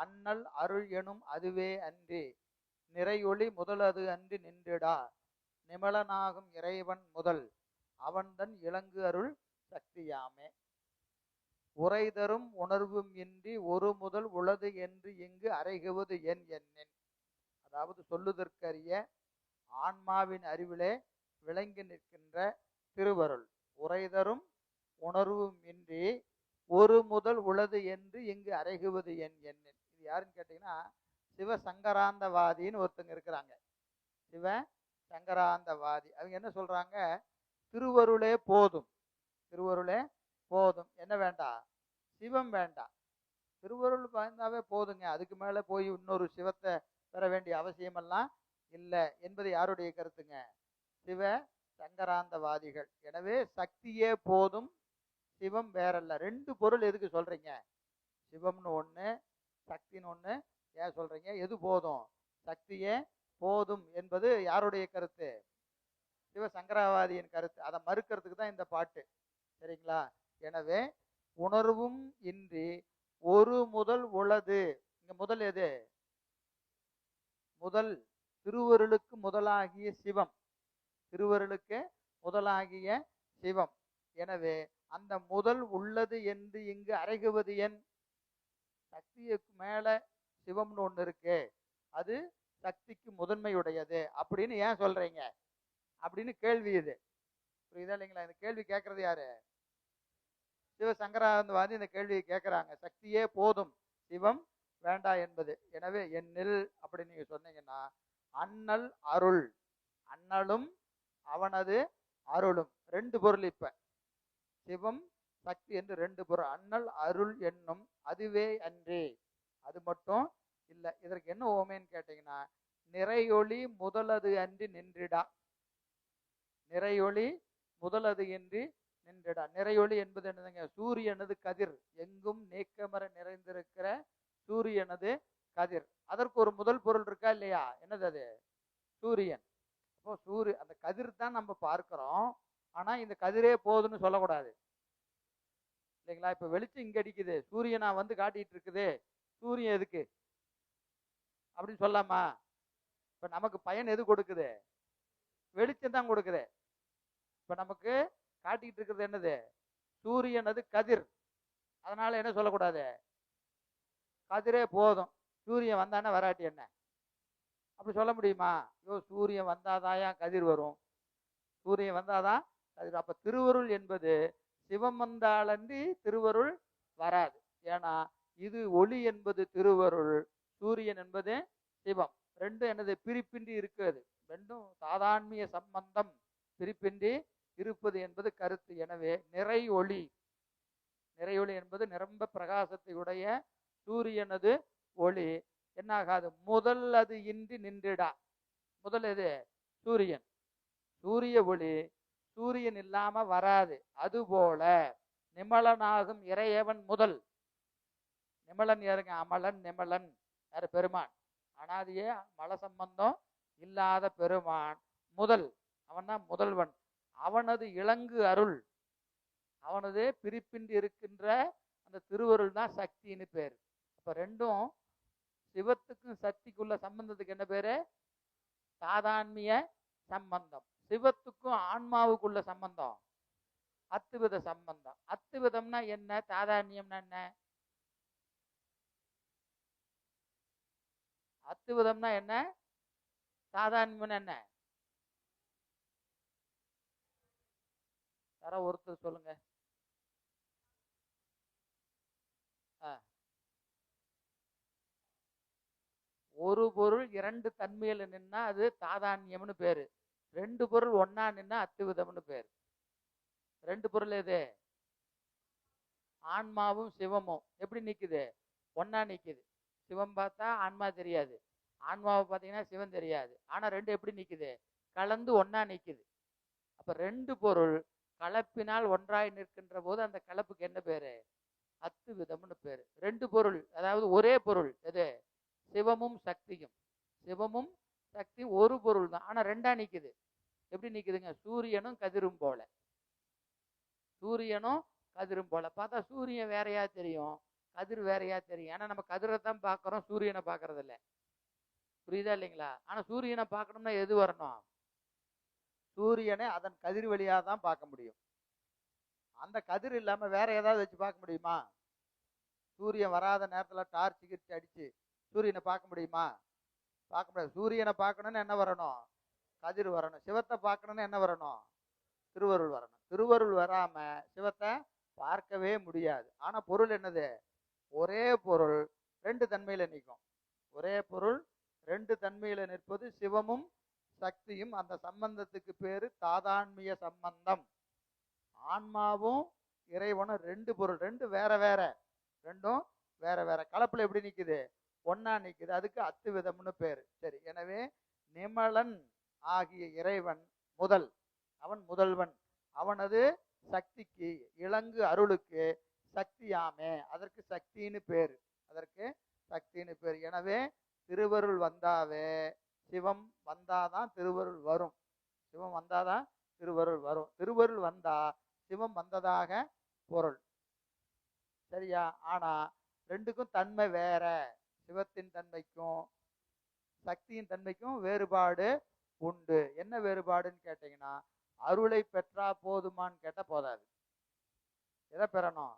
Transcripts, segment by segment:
அண்ணல் அருள் எனும் அதுவே அன்றி நிறையொளி முதலது அன்றி நின்றிடா நிமலனாகும் இறைவன் முதல் அவன்தன் இலங்கு அருள் சக்தியாமே. உரைதரும் உணர்வும் இன்றி ஒரு முதல் உளது என்று இங்கு அறைகுவது என் எண்ணின். அதாவது சொல்லுதற்கரிய ஆன்மாவின் அறிவிலே விளங்கி நிற்கின்ற திருவருள். உரைதரும் உணர்வும் இன்றி ஒரு முதல் உளது என்று இங்கு அறைகுவது என் எண்ணின். இது யாருன்னு கேட்டீங்கன்னா சிவசங்கராந்தவாதின்னு ஒருத்தங்க இருக்கிறாங்க. சிவ சங்கராந்தவாதி. அவங்க என்ன சொல்றாங்க? திருவருளே போதும், திருவருளே போதும், என்ன வேண்டாம்? சிவம் வேண்டாம். திருவருள் பயந்தாவே போதுங்க, அதுக்கு மேல போய் இன்னொரு சிவத்தை பெற வேண்டிய அவசியமெல்லாம் இல்லை என்பது யாருடைய கருத்துங்க? சிவ சங்கராந்தவாதிகள். எனவே சக்தியே போதும், சிவம் வேறல்ல. ரெண்டு பொருள் எதுக்கு சொல்றீங்க? சிவம்னு ஒண்ணு, சக்தின்னு ஒண்ணு ஏன் சொல்றீங்க? எது போதும்? சக்தியே போதும் என்பது யாருடைய கருத்து? சிவசங்கரவாதியின் கருத்து. அதை மறுக்கிறதுக்கு தான் இந்த பாட்டு. சரிங்களா? எனவே உணர்வும் இன்றி ஒரு முதல் உளது. இங்க முதல் எது? முதல் திருவருளுக்கு முதலாகிய சிவம், திருவருளுக்கு முதலாகிய சிவம். எனவே அந்த முதல் உள்ளது என்று இங்கு அறைகுவது என்? சக்திக்கு மேல சிவம்னு ஒண்ணு இருக்கு, அது சக்திக்கு முதன்மையுடையது அப்படின்னு ஏன் சொல்றீங்க அப்படின்னு கேள்வி. இது புரியுதா இல்லைங்களா? இந்த கேள்வி கேட்கறது யாரு? சிவசங்கரானந்தவாதி இந்த கேள்வியை கேட்கிறாங்க. சக்தியே போதும், சிவம் வேண்டாம் என்பது. எனவே என்னில் அப்படி நீங்க சொன்னீங்கன்னா அண்ணல் அருள், அண்ணலும் அவனது அருளும் ரெண்டு பொருள். இப்ப சிவம் சக்தி என்று ரெண்டு பொருள். அண்ணல் அருள் என்னும் அதுவே அன்றி, அது மட்டும் இல்லை. இதற்கு என்ன ஓமைன்னு கேட்டீங்கன்னா நிறையொளி முதலது அன்றி நின்றிடா. நிறையொளி முதலது என்று நின்றிடா. நிறையொளி என்பது என்னதுங்க? சூரியனது கதிர், எங்கும் நீக்கமர நிறைந்திருக்கிற சூரியனது கதிர். அதற்கு ஒரு முதல் பொருள் இருக்கா இல்லையா? என்னது அது? சூரியன். அப்போ அந்த கதிர் தான் நம்ம பார்க்கிறோம். ஆனா இந்த கதிரே போதுன்னு சொல்லக்கூடாது இல்லைங்களா? இப்ப வெளிச்சம் இங்க அடிக்குது, சூரியனா வந்து காட்டிட்டு இருக்குது, சூரியன் எதுக்கு அப்படின்னு சொல்லாமா? இப்ப நமக்கு பயன் எது கொடுக்குது? வெளிச்சம் தான் கொடுக்குது. இப்ப நமக்கு காட்டிட்டு இருக்கிறது என்னது? சூரியனது கதிர். அதனால என்ன சொல்லக்கூடாது? கதிரே போதும், சூரியன் வந்தானே வராட்டி என்ன அப்படி சொல்ல முடியுமா? ஐயோ சூரியன் வந்தாதாயா கதிர் வரும், சூரியன் வந்தாதான் கதிர். அப்ப திருவருள் என்பது சிவம் வந்தாலன்றி திருவருள் வராது. ஏன்னா இது ஒளி என்பது திருவருள், சூரியன் என்பது சிவம். ரெண்டும் என்னது? பிரிப்பின்றி இருக்கிறது. ரெண்டும் சாதான்மிய சம்பந்தம், பிரிப்பின்றி இருப்பது என்பது கருத்து. எனவே நிறை ஒளி, நிறை ஒளி என்பது நிரம்ப பிரகாசத்தை உடைய சூரியனது ஒளி என்னாகாது? முதல் அது இன்றி நின்றிடா. முதல் எது? சூரியன். சூரிய ஒளி சூரியன் இல்லாம வராது. அதுபோல நிமலனாகும் இறையவன் முதல். நிமலன் யாருங்க? அமலன் நிமலன் யாரு? பெருமான். அனாதியே மல சம்பந்தம் இல்லாத பெருமான் முதல், அவன் தான் முதல்வன். அவனது இலங்கு அருள், அவனது பிரிப்பின்றி இருக்கின்ற அந்த திருவருள் தான் சக்தின்னு பேரு. அப்ப ரெண்டும் சிவத்துக்கும் சக்திக்குள்ள சம்பந்தத்துக்கு என்ன பேரு? சாதான்மிய சம்பந்தம். சிவத்துக்கும் ஆன்மாவுக்குள்ள சம்பந்தம் அத்துவித சம்பந்தம். அத்துவிதம்னா என்ன? சாதான்யம்னா என்ன? அத்துவிதம்னா என்ன? சாதான்யம்னா என்ன? யாரோ ஒருத்தர் சொல்லுங்க. ஒரு பொருள் இரண்டு தன்மையில நின்னா அது தாதான்யம்னு பேரு. ரெண்டு பொருள் ஒன்னா நின்னா அத்துவிதம்னு பேரு. ரெண்டு பொருள் எது? ஆன்மாவும் சிவமும் எப்படி நிக்குது? ஒன்னா நிக்குது. சிவம் பார்த்தா ஆன்மா தெரியாது, ஆன்மாவை பார்த்தீங்கன்னா சிவம் தெரியாது. ஆனா ரெண்டு எப்படி நிக்குது? கலந்து ஒன்னா நிக்குது. அப்ப ரெண்டு பொருள் கலப்பினால் ஒன்றாய் நிற்கின்ற போது அந்த கலப்புக்கு என்ன பேரு? அத்துவிதம்னு பேரு. ரெண்டு பொருள், அதாவது ஒரே பொருள் எது? சிவமும் சக்தியும். சிவமும் சக்தி ஒரு பொருள் தான், ஆனா ரெண்டா நிக்குது. எப்படி நிக்குதுங்க? சூரியனும் கதிரும் போல. சூரியனும் கதிரும் போல. பார்த்தா சூரியன் வேறையா தெரியும், கதிர் வேறையா தெரியும். ஏன்னா நம்ம கதிரை தான் பார்க்குறோம், சூரியனை பார்க்கறது இல்லை. புரியுதா இல்லைங்களா? ஆனால் சூரியனை பார்க்கணும்னா எது வரணும்? சூரியனை அதன் கதிர் வழியாக தான் பார்க்க முடியும். அந்த கதிர் இல்லாமல் வேற ஏதாவது வச்சு பார்க்க முடியுமா? சூரியன் வராத நேரத்தில் டார்ச் கிரிச்சு அடிச்சு சூரியனை பார்க்க முடியுமா? பார்க்க முடியாது. சூரியனை பார்க்கணும்னு என்ன வரணும்? கதிர் வரணும். சிவத்தை பார்க்கணும்னு என்ன வரணும்? திருவருள் வரணும். திருவருள் வராம சிவத்தை பார்க்கவே முடியாது. ஆனா பொருள் என்னது? ஒரே பொருள் ரெண்டு தன்மையில நிற்கும். ஒரே பொருள் ரெண்டு தன்மையில நிற்பது சிவமும் சக்தியும். அந்த சம்பந்தத்துக்கு பேரு தாதான்மிய சம்பந்தம். ஆன்மாவும் இறைவனும் ரெண்டு பொருள், ரெண்டு வேற வேற, ரெண்டும் வேற வேற. கலப்புல எப்படி நிக்குது? ஒன்னா நிக்குது. அதுக்கு அத்துவிதம்னு பேரு. சரி, எனவே நிமலன் ஆகிய இறைவன் முதல், அவன் முதல்வன். அவனது சக்திக்கு, இலங்கு அருளுக்கு சக்தியாமே, அதற்கு சக்தின்னு பேரு. அதற்கு சக்தின்னு பேரு. எனவே திருவருள் வந்தாவே சிவம் வந்தாதான் திருவருள் வரும். சிவம் வந்தாதான் திருவருள் வரும். திருவருள் வந்தா சிவம் வந்ததாக பொருள். சரியா? ஆனா ரெண்டுக்கும் தன்மை வேற. சிவத்தின் தன்மைக்கும் சக்தியின் தன்மைக்கும் வேறுபாடு உண்டு. என்ன வேறுபாடுன்னு கேட்டீங்கன்னா, அருளை பெற்றா போதுமான்னு கேட்ட போதாது. எதை பெறணும்?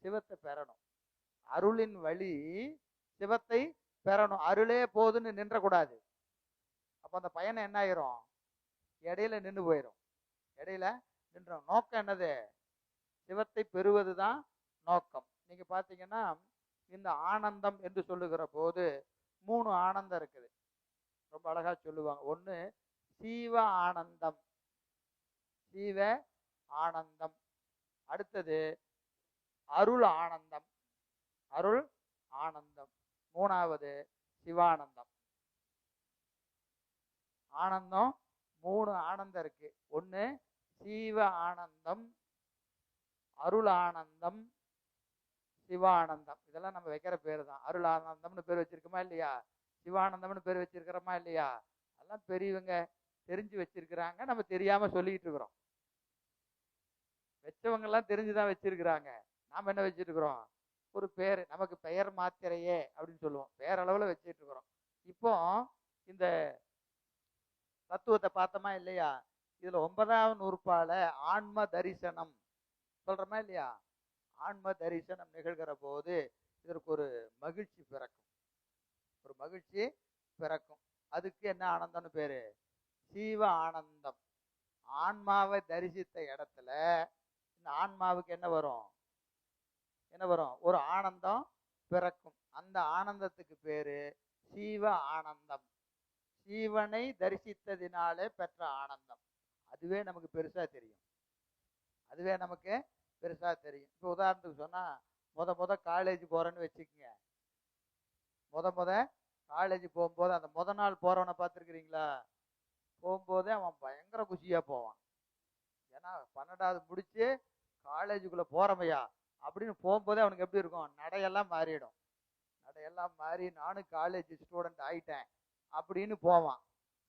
சிவத்தை பெறணும். அருளின் வழி சிவத்தை பெறணும். அருளே போதுன்னு நின்றக்கூடாது. அப்ப அந்த பயணம் என்ன ஆயிரும்? இடையில நின்று போயிடும். இடையில நின்றோம். நோக்கம் என்னது? சிவத்தை பெறுவதுதான் நோக்கம். நீங்க பாத்தீங்கன்னா, இந்த ஆனந்தம் என்று சொல்லுகிற போது 3 ஆனந்தம் இருக்குது. ரொம்ப அழகா சொல்லுவாங்க. ஒண்ணு சீவ ஆனந்தம், சீவ ஆனந்தம். அடுத்தது அருள் ஆனந்தம், அருள் ஆனந்தம். மூணாவது சிவானந்தம். ஆனந்தம் 3 ஆனந்தம் இருக்கு. ஒண்ணு சீவ ஆனந்தம், அருள் ஆனந்தம், சிவானந்தம். இதெல்லாம் நம்ம வைக்கிற பேரு தான். அருள் ஆனந்தம்னு பேர் வச்சிருக்கோமா இல்லையா? சிவானந்தம்னு பேர் வச்சிருக்கிறோமா இல்லையா? அதெல்லாம் பெரியவங்க தெரிஞ்சு வச்சிருக்கிறாங்க, நம்ம தெரியாம சொல்லிட்டு இருக்கிறோம். வச்சவங்க எல்லாம் தெரிஞ்சுதான் வச்சிருக்கிறாங்க. நாம என்ன வச்சிருக்கிறோம்? ஒரு பேரு. நமக்கு பெயர் மாத்திரையே அப்படின்னு சொல்லுவோம். பேரளவுல வச்சிட்டு இருக்கிறோம். இப்போ இந்த தத்துவத்தை பார்த்தோமா இல்லையா? இதுல 9வது நூற்பால ஆன்ம தரிசனம் சொல்றோமா இல்லையா? ஆன்ம தரிசனம் நிகழ்கிற போது இதற்கு ஒரு மகிழ்ச்சி பிறக்கும். ஒரு மகிழ்ச்சி பிறக்கும். அதுக்கு என்ன ஆனந்தம்னு பேரு? சீவ ஆனந்தம். ஆன்மாவை தரிசித்த இடத்துல இந்த ஆன்மாவுக்கு என்ன வரும்? என்ன வரும்? ஒரு ஆனந்தம் பிறக்கும். அந்த ஆனந்தத்துக்கு பேரு சீவ ஆனந்தம். சீவனை தரிசித்ததினாலே பெற்ற ஆனந்தம். அதுவே நமக்கு பெருசா தெரியும். அதுவே நமக்கு பெருசா தெரியும். இப்போ உதாரணத்துக்கு சொன்னா, முத காலேஜ் போறேன்னு வச்சுக்கோங்க. முத காலேஜ் போகும்போது அந்த நாள் போறவனை பார்த்துருக்கிறீங்களா? போகும்போதே அவன் பயங்கர குஷியா போவான். ஏன்னா 12வது முடிச்சு காலேஜுக்குள்ள போறமையா அப்படின்னு போகும்போதே அவனுக்கு எப்படி இருக்கும்? நடையெல்லாம் மாறிடும். நடையெல்லாம் மாறி நானும் காலேஜ் ஸ்டூடெண்ட் ஆயிட்டேன் அப்படின்னு போவான்.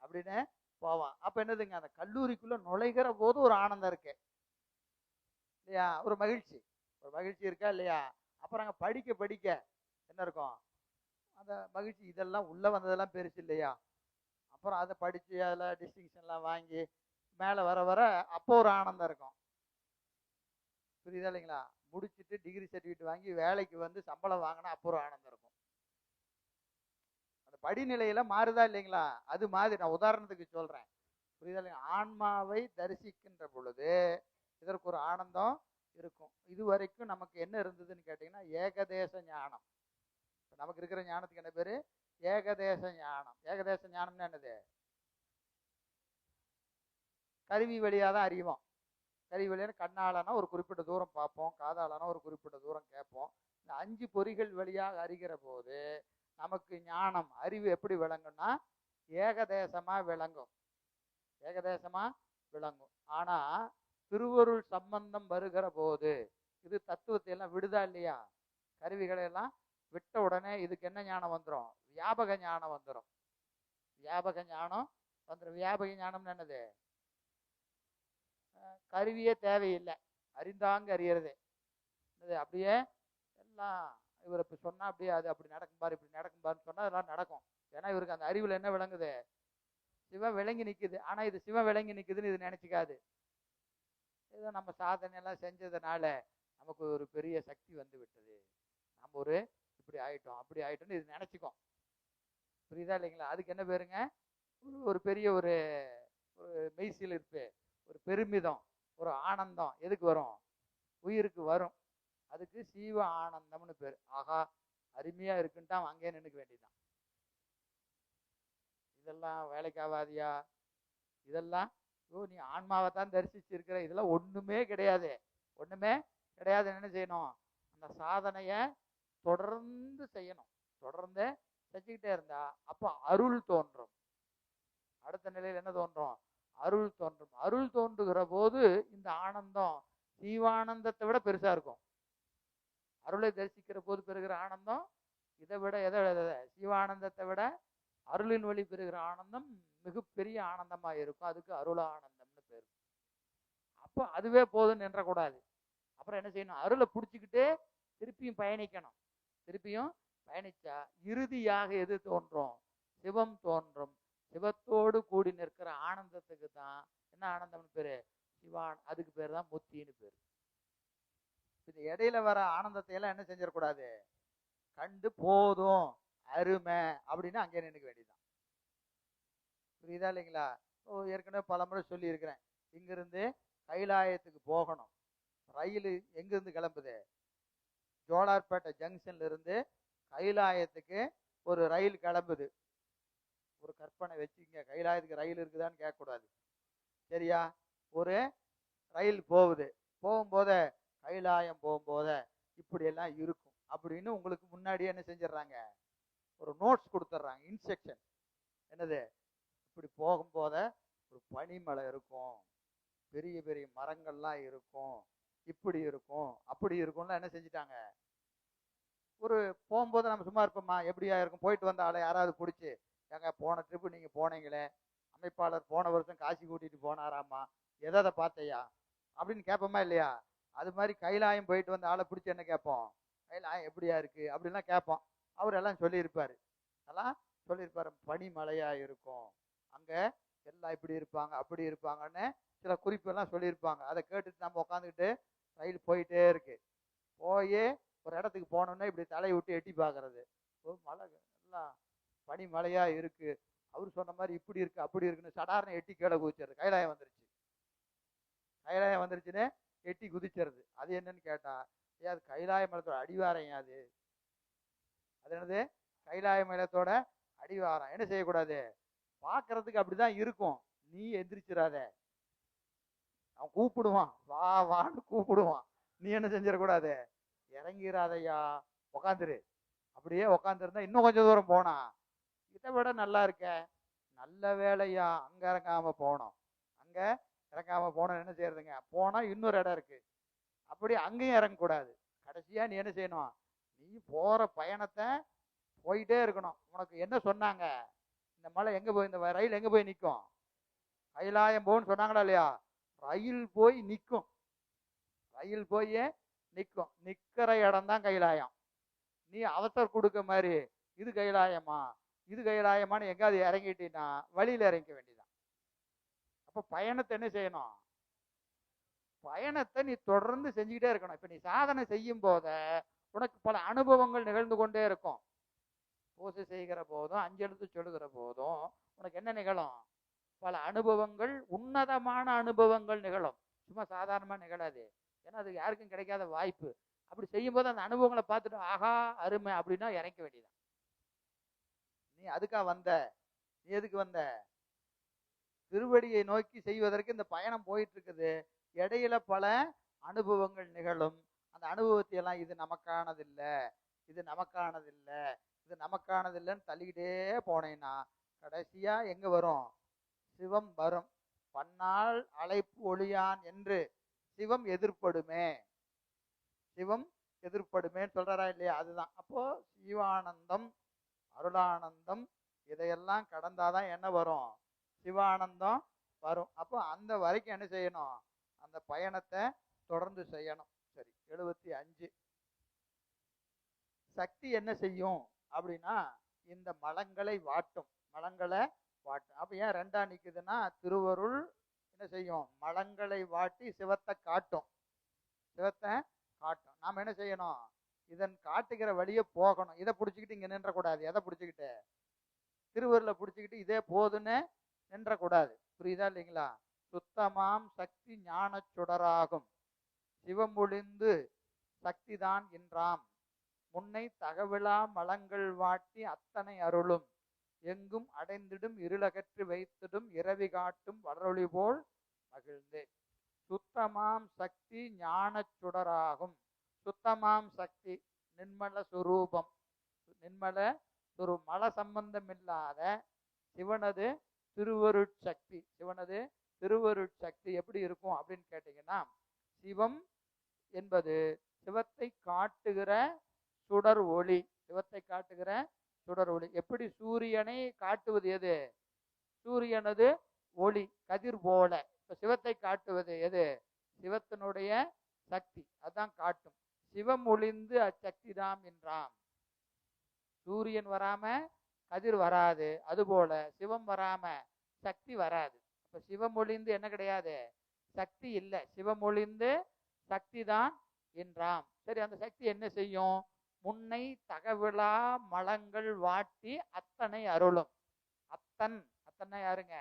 அப்படின்னு போவான். அப்ப என்னதுங்க? அந்த கல்லூரிக்குள்ள நுழைகிற போது ஒரு ஆனந்தம் இருக்கு இல்லையா? ஒரு மகிழ்ச்சி, ஒரு மகிழ்ச்சி இருக்கா இல்லையா? அப்புறம் அங்க படிக்க படிக்க என்ன இருக்கும்? அந்த மகிழ்ச்சி. இதெல்லாம் உள்ள வந்ததெல்லாம் பெருசு இல்லையா? அப்புறம் அதை படிச்சு அதில் டிஸ்டிங்ஷன்லாம் வாங்கி மேலே வர வர அப்போ ஒரு ஆனந்தம் இருக்கும். புரியுதா இல்லைங்களா? முடிச்சுட்டு டிகிரி சர்டிஃபிகேட் வாங்கி வேலைக்கு வந்து சம்பளம் வாங்கினா அப்போ ஒரு ஆனந்தம் இருக்கும். அந்த படிநிலையில மாறுதா இல்லைங்களா? அது மாதிரி நான் உதாரணத்துக்கு சொல்றேன். புரியுதா இல்லைங்க? ஆன்மாவை தரிசிக்கின்ற பொழுது இதற்கு ஒரு ஆனந்தம் இருக்கும். இது வரைக்கும் நமக்கு என்ன இருந்ததுன்னு கேட்டீங்கன்னா, ஏகதேச ஞானம். நமக்கு இருக்கிற ஞானத்துக்கு என்ன பேரு? ஏகதேச ஞானம். ஏகதேச ஞானம்னா என்னது? கருவி வழியாக தான் அறிவோம். கருவி வழியான கண்ணாலனா ஒரு குறிப்பிட்ட தூரம் பார்ப்போம், காதாலனா ஒரு குறிப்பிட்ட தூரம் கேட்போம். இந்த 5 பொறிகள் வழியாக அறிகிற போது நமக்கு ஞானம், அறிவு எப்படி விளங்கும்னா ஏகதேசமா விளங்கும். ஏகதேசமா விளங்கும். ஆனா திருவருள் சம்பந்தம் வருகிற போது இது தத்துவத்தை எல்லாம் விடுதா இல்லையா? கருவிகளை எல்லாம் விட்ட உடனே இதுக்கு என்ன ஞானம் வந்துடும்? வியாபக ஞானம் வந்துடும். வியாபக ஞானம் வந்துடும். வியாபக ஞானம்னு என்னது? கருவியே தேவையில்லை, அறிந்தாங்க அறியறது. அப்படியே எல்லாம் இவர் இப்ப சொன்னா அப்படியே அது அப்படி நடக்கும் பாரு இப்படி நடக்கும் பாருன்னு சொன்னா அதெல்லாம் நடக்கும். ஏன்னா இவருக்கு அந்த அறிவுல என்ன விளங்குது, சிவம் விளங்கி நிக்குது. ஆனா இது சிவம் விளங்கி நிக்குதுன்னு இது நினைச்சுக்காது. ஏதோ நம்ம சாதனை எல்லாம் செஞ்சதுனால நமக்கு ஒரு பெரிய சக்தி வந்து விட்டது, நம்ம ஒரு இப்படி ஆயிட்டோம் அப்படி ஆயிட்டோம்னு இது நினைச்சுக்கோம். புரியுதா இல்லைங்களா? அதுக்கு என்ன பேருங்க, ஒரு பெரிய ஒரு மெய்சில் இருப்பு, ஒரு பெருமிதம், ஒரு ஆனந்தம் எதுக்கு வரும், உயிருக்கு வரும். அதுக்கு சீவ ஆனந்தம்னு பேரு. ஆகா அருமையா இருக்குன்ட்டு அவன் அங்கேயே நின்னுக்க வேண்டியதுதான். இதெல்லாம் வேலைக்காவாதியா? இதெல்லாம் நீ ஆன்மாவை தான் தரிசிச்சு இருக்கிற, இதெல்லாம் ஒண்ணுமே கிடையாது. ஒண்ணுமே கிடையாது. என்ன செய்யணும், அந்த சாதனைய தொடர்ந்து செய்யணும். தொடர்ந்து செஞ்சுக்கிட்டே இருந்தா அப்ப அருள் தோன்றும். அடுத்த நிலையில் என்ன தோன்றும், அருள் தோன்றும். அருள் தோன்றுகிற போது இந்த ஆனந்தம் ஜீவானந்தத்தை விட பெருசா இருக்கும். அருளை தரிசிக்கிற போது பெறுகிற ஆனந்தம் இதை விட ஜீவானந்தத்தை விட அருளின் வழி பெறுகிற ஆனந்தம் மிகப்பெரிய ஆனந்தமா இருக்கும். அதுக்கு அருள் ஆனந்தம்னு பேரு. அப்போ அதுவே போதுன்னு நின்றக்கூடாது. அப்புறம் என்ன செய்யணும், அருளை பிடிச்சிக்கிட்டு திருப்பியும் பயணிக்கணும். திருப்பியும் பயணிச்சா இறுதியாக எது தோன்றும், சிவம் தோன்றும். சிவத்தோடு கூடி நிற்கிற ஆனந்தத்துக்கு தான் என்ன ஆனந்தம்னு பேரு, சிவான். அதுக்கு பேர் தான் முத்தின்னு பேரு. இது இடையில வர ஆனந்தத்தை எல்லாம் என்ன செஞ்சிடக்கூடாது, கண்டு போதும் அருமை அப்படின்னு அங்கே நினைக்க வேண்டியதுதான். புரியுதா இல்லைங்களா? ஏற்கனவே பல முறை சொல்லி இருக்கிறேன், இங்கிருந்து கைலாயத்துக்கு போகணும். ரயில் எங்கிருந்து கிளம்புது, ஜோலார்பேட்டை ஜங்ஷன்ல இருந்து கைலாயத்துக்கு ஒரு ரயில் கிளம்புது. ஒரு கற்பனை வச்சுங்க, கைலாயத்துக்கு ரயில் இருக்குதான்னு கேட்கக்கூடாது, சரியா? ஒரு ரயில் போகுது. போகும்போத கைலாயம் போகும்போத இப்படி எல்லாம் இருக்கும் அப்படின்னு உங்களுக்கு முன்னாடியே என்ன செஞ்சிடறாங்க, ஒரு நோட்ஸ் கொடுத்துட்றாங்க, இன்ஸ்ட்ரக்ஷன். என்னது, இப்படி போகும்போத ஒரு பனிமலை இருக்கும், பெரிய பெரிய மரங்கள்லாம் இருக்கும், இப்படி இருக்கும் அப்படி இருக்கும்லாம் என்ன செஞ்சுட்டாங்க. ஒரு போகும்போது நம்ம சும்மா இருப்போமா, எப்படியா இருக்கும், போயிட்டு வந்த ஆளை யாராவது பிடிச்சி, ஏங்க போன ட்ரிப்பு நீங்க போனீங்களே, அமைப்பாளர் போன வருஷம் காசி கூட்டிட்டு போனாராமா, எதை பார்த்தையா அப்படின்னு கேட்போமா இல்லையா? அது மாதிரி கைலாயம் போயிட்டு வந்த ஆளை பிடிச்சி என்ன கேட்போம், கைலாயம் எப்படியா இருக்கு அப்படின்லாம் கேட்போம். அவர் எல்லாம் சொல்லியிருப்பாரு, எல்லாம் சொல்லியிருப்பாரு. பனிமலையா இருக்கும், அங்க எல்லாம் இப்படி இருப்பாங்க அப்படி இருப்பாங்கன்னு சில குறிப்பெல்லாம் சொல்லியிருப்பாங்க. அதை கேட்டுட்டு நம்ம உட்காந்துக்கிட்டு ரயில் போயிட்டே இருக்கு. போய் ஒரு இடத்துக்கு போனோம்னா இப்படி தலையை விட்டு எட்டி பார்க்கறது, மலை எல்லாம் பனிமலையா இருக்கு, அவர் சொன்ன மாதிரி இப்படி இருக்கு அப்படி இருக்குன்னு சடாரண எட்டி கீழே குதிச்சிருது. கைலாயம் வந்துருச்சு, கைலாயம் வந்துருச்சுன்னு எட்டி குதிச்சிருது. அது என்னன்னு கேட்டா, அது கைலாய மலத்தோட அடிவாரம். அது என்னது, கைலாய மலத்தோட அடிவாரம். என்ன செய்யக்கூடாது, பார்க்கறதுக்கு அப்படிதான் இருக்கும், நீ எந்திரிச்சிடாத. அவன் கூப்பிடுவான், வா வான்னு கூப்பிடுவான், நீ என்ன செஞ்சிடக்கூடாது, இறங்கிறாதையா, உக்காந்துரு. அப்படியே உக்காந்துருந்தா இன்னும் கொஞ்சம் தூரம் போனா இதை விட நல்லா இருக்க, நல்ல வேலையா அங்க இறங்காம போனோம். அங்க இறங்காம போனோம் என்ன செய்யறதுங்க, போனா இன்னொரு இடம் இருக்கு, அப்படி அங்கேயும் இறங்கக்கூடாது. கடைசியா நீ என்ன செய்யணும், நீ போற பயணத்தை போயிட்டே இருக்கணும். உனக்கு என்ன சொன்னாங்க, இந்த மலை எங்க போய், இந்த ரயில் எங்க போய் நிற்கும், கைலாயம் போன்னு சொன்னாங்களா இல்லையா? ரயில் போய் நிற்கும், ரயில் போய் நிற்கும். நிக்கிற இடம் தான் கைலாயம். நீ அவசர் கொடுக்க மாதிரி இது கைலாயமா இது கைலாயமான்னு எங்காவது இறங்கிட்டீங்கன்னா வழியில இறங்க வேண்டியதான். அப்ப பயணத்தை என்ன செய்யணும், பயணத்தை நீ தொடர்ந்து செஞ்சுக்கிட்டே இருக்கணும். இப்ப நீ சாதனை செய்யும் போத உனக்கு பல அனுபவங்கள் நிகழ்ந்து கொண்டே இருக்கும். பூசை செய்கிற போதும் அஞ்செழுத்து சொல்லுகிற போதும் உனக்கு என்ன நிகழும், பல அனுபவங்கள், உன்னதமான அனுபவங்கள் நிகழும். சும்மா சாதாரணமா நிகழாது. ஏன்னா அது யாருக்கும் கிடைக்காத வாய்ப்பு. அப்படி செய்யும் போது அந்த அனுபவங்களை பார்த்துட்டு ஆகா அருமை அப்படின்னா இறக்க வேண்டியதான். நீ அதுக்கா வந்த, நீ எதுக்கு வந்த, திருவடியை நோக்கி செய்வதற்கு இந்த பயணம் போயிட்டு இருக்குது. இடையில பல அனுபவங்கள் நிகழும். அந்த அனுபவத்தை எல்லாம் இது நமக்கானதில்லை, இது நமக்கானதில்லை, இது நமக்கானதில்லைன்னு தள்ளிக்கிட்டே போனேன்னா கடைசியா எங்க வரும், சிவம் வரும். பன்னால் அழைப்பு ஒளியான் என்று சிவம் எதிர்ப்படுமே, சிவம் எதிர்ப்படுமேன்னு சொல்றாரா இல்லையா? அதுதான். அப்போ சிவானந்தம் அருளானந்தம் இதையெல்லாம் கடந்தாதான் என்ன வரும், சிவானந்தம் வரும். அப்போ அந்த வரைக்கும் என்ன செய்யணும், அந்த பயணத்தை தொடர்ந்து செய்யணும். சரி, 75 சக்தி என்ன செய்யும் அப்படின்னா இந்த மலங்களை வாட்டும். மலங்களை வாட்டும். அப்ப ஏன் ரெண்டா நிக்குதுன்னா திருவருள் என்ன செய்யும்? மலங்களை வாட்டி சிவத்தை காட்டும். சிவத்தை காட்டும். நாம என்ன செய்யணும்? இதன் காட்டுகிற வழியை போகணும். இதை பிடிச்சிக்கிட்டு இங்க நின்றக்கூடாது. எதை பிடிச்சிக்கிட்டு? திருவருளை பிடிச்சிக்கிட்டு இதே போதுன்னு நின்றக்கூடாது. புரியுதா இல்லைங்களா? சுத்தமாம் சக்தி ஞான சுடராகும் சிவமொழிந்து சக்திதான் என்றாம் முன்னை தகவிலா மலங்கள் வாட்டி அத்தனை அருளும் எங்கும் அடைந்திடும் இருளகற்றி வைத்திடும் இரவி காட்டும் வளரொளி போல் மகிழ்ந்து. சுத்தமாம் சக்தி ஞான சுடராகும். சுத்தமாம் சக்தி நிர்மல சுரூபம். நிர்மல ஒரு மல சம்பந்தம் இல்லாத சிவனது திருவருட்சக்தி. சிவனது திருவருட்சக்தி எப்படி இருக்கும் அப்படின்னு கேட்டீங்கன்னா, சிவம் என்பது சிவத்தை காட்டுகிற சுடர் ஒளி. சிவத்தை காட்டுகிற சுடர் ஒளி. எப்படி சூரியனை காட்டுவது எது? சூரியனது ஒளி கதிர் போல. இப்ப சிவத்தை காட்டுவது எது? சிவத்தினுடைய சக்தி. அதான் காட்டும். சிவம் ஒளிந்து அச்சக்தி தாம் என்றாம். சூரியன் வராம கதிர் வராது, அதுபோல சிவம் வராம சக்தி வராது. அப்ப சிவம் ஒளிந்து என்ன கிடையாது? சக்தி இல்லை. சிவம் ஒளிந்து சக்தி தான் என்றாம். சரி, அந்த சக்தி என்ன செய்யும்? முன்னை தகவிலா மலங்கள் வாட்டி அத்தனை அருளும். அத்தன், அத்தனை யாருங்க?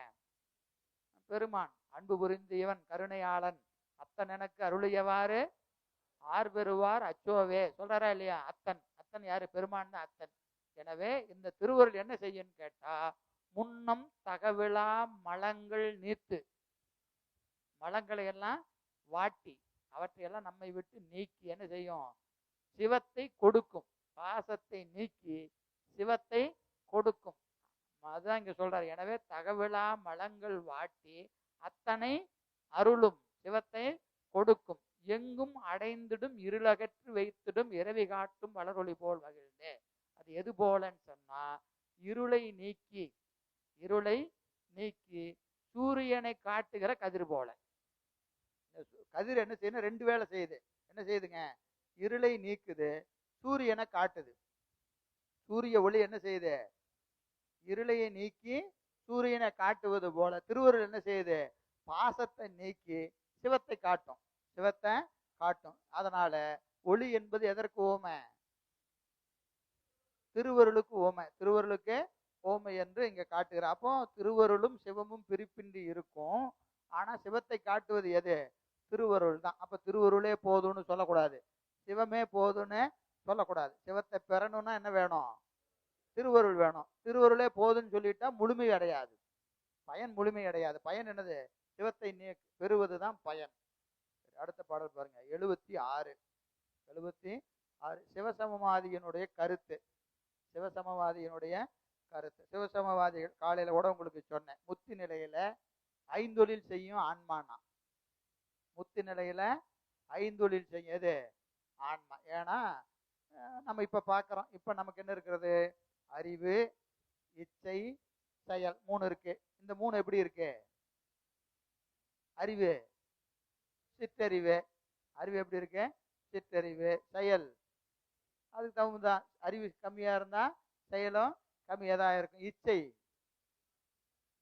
பெருமான். அன்பு புரிந்து இவன் கருணையாளன் அத்தன் எனக்கு அருளியவாறு ஆர் பெறுவார் அச்சோவே சொல்றாரா இல்லையா? அத்தன். அத்தன் யாரு? பெருமான் தான் அத்தன். எனவே இந்த திருவருள் என்ன செய்யும் கேட்டா, முன்னம் தகவிலா மலங்கள் நீத்து, மலங்களை எல்லாம் வாட்டி அவற்றையெல்லாம் நம்மை விட்டு நீக்கி என்ன செய்யும்? சிவத்தை கொடுக்கும். பாசத்தை நீக்கி சிவத்தை கொடுக்கும். அதுதான் இங்க சொல்றாரு. எனவே தகவிலா மலங்கள் வாட்டி அத்தனை அருளும் சிவத்தை கொடுக்கும். எங்கும் அடைந்திடும் இருளகற்றி வைத்திடும் இரவி காட்டும் வளரொளி போல் மகிழ்ந்தே. அது எது போலன்னு சொன்னா, இருளை நீக்கி, இருளை நீக்கி சூரியனை காட்டுகிற கதிர் போல. கதிர் என்ன செய்யணும்? ரெண்டு வேலை செய்யுது. என்ன செய்யுதுங்க? இருளை நீக்குது, சூரியனை காட்டுது. சூரிய ஒளி என்ன செய்யுது? இருளையை நீக்கி சூரியனை காட்டுவது போல திருவருள் என்ன செய்யுது? பாசத்தை நீக்கி சிவத்தை காட்டும். சிவத்தை காட்டும். அதனால ஒளி என்பது எதற்கு ஓமை? திருவருளுக்கு ஓமை. திருவருளுக்கு ஓமை என்று இங்க காட்டுகிறார். அப்போ திருவருளும் சிவமும் பிரிப்பின்றி இருக்கும். ஆனா சிவத்தை காட்டுவது எது? திருவருள் தான். அப்ப திருவருளே போதும்னு சொல்லக்கூடாது, சிவமே போதும்னு சொல்லக்கூடாது. சிவத்தை பெறணும்னா என்ன வேணும்? திருவருள் வேணும். திருவருளே போதுன்னு சொல்லிட்டா முழுமை அடையாது, பயன் முழுமை அடையாது. பயன் என்னது? சிவத்தை பெறுவதுதான் பயன். அடுத்த பாடல் பாருங்க, 76. 76 சிவசமவாதியினுடைய கருத்து. சிவசமவாதியினுடைய கருத்து. சிவசமவாதிகள் காலையில கூட உங்களுக்கு சொன்னேன், முத்தி நிலையில ஐந்தொழில் செய்யும் ஆன்மானா. முத்தி நிலையில ஐந்தொழில் செய்யும் எது? ஆன்மா. ஏன்னா நம்ம இப்ப பார்க்கிறோம். இப்ப நமக்கு என்ன இருக்கிறது? அறிவு, இச்சை, செயல் 3 இருக்கு. இந்த 3 எப்படி இருக்கு? அறிவு சிற்றறிவு. அறிவு எப்படி இருக்கு? சிற்றறிவு. செயல் அதுக்கு தகுந்ததான். அறிவு கம்மியா இருந்தா செயலும் கம்மியா தான் இருக்கும். இச்சை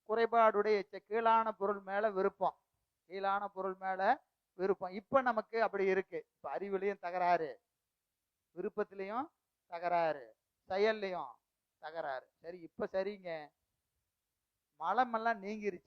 குறைபாடுடைய இச்சை. கீழான பொருள் மேல விருப்பம். கீழான பொருள் மேல விருப்பம். இப்ப நமக்கு அப்படி இருக்கு. இப்ப அறிவுலையும் தகராறு, விருப்பத்திலையும் தகராறு, செயல்லையும் தகராறு. சரி, இப்ப சரிங்க, மலமெல்லாம் நீங்கிருச்சு.